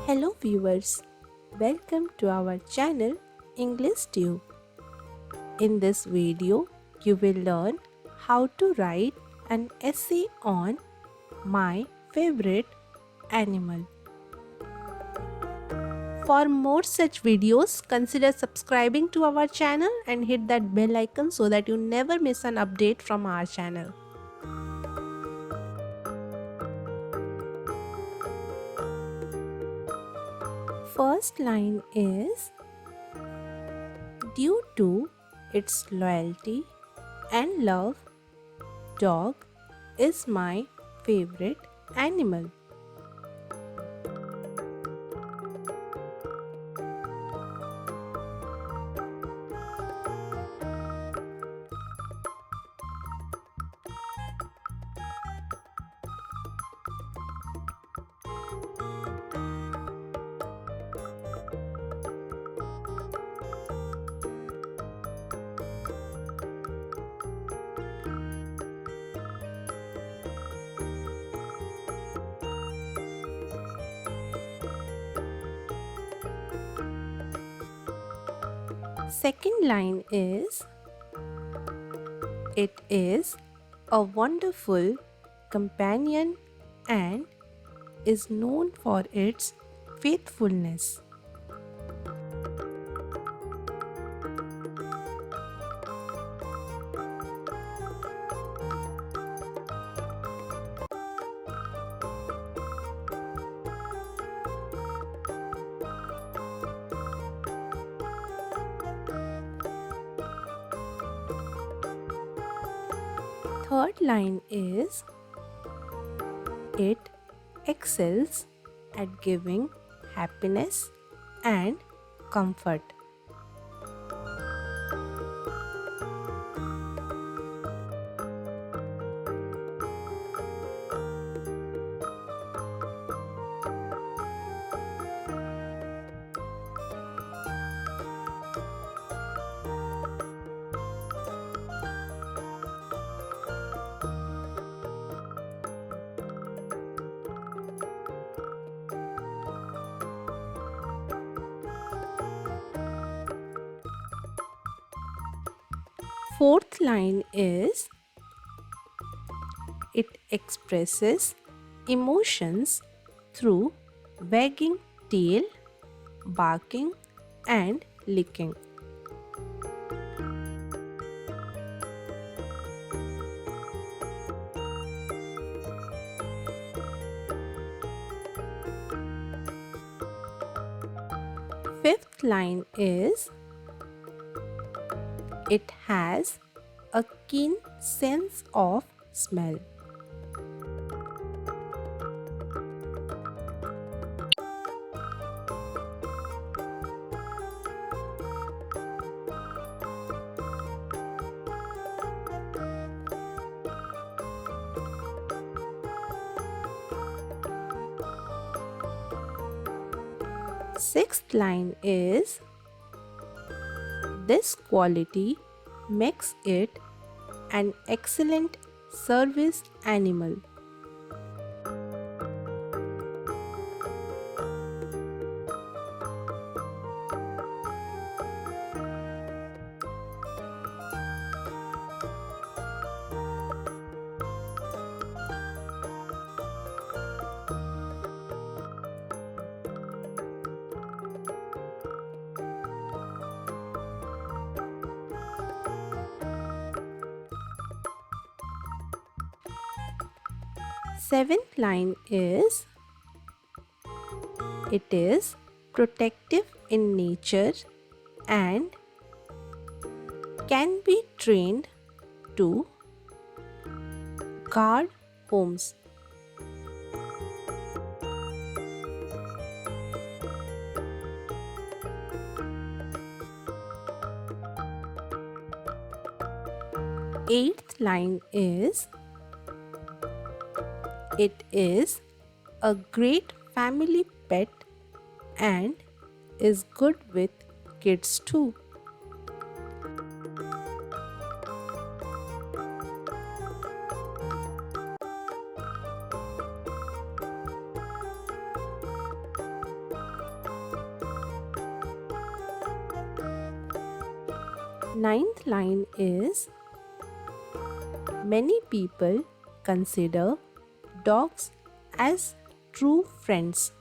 Hello viewers, welcome to our channel English Tube. In this video, you will learn how to write an essay on my favorite animal. For more such videos, consider subscribing to our channel and hit that bell icon so that you never miss an update from our channel. First line is, due to its loyalty and love, dog is my favorite animal. Second line is, it is a wonderful companion and is known for its faithfulness. Third line is, it excels at giving happiness and comfort. Fourth line is, it expresses emotions through wagging tail, barking, and licking. Fifth line is, it has a keen sense of smell. Sixth line is, this quality makes it an excellent service animal. Seventh line is, it is protective in nature and can be trained to guard homes. Eighth line is, it is a great family pet and is good with kids too. Ninth line is many people consider dogs as true friends.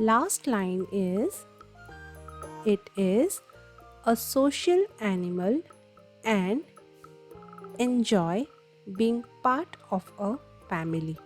Last line is it is a social animal and enjoy being part of a family.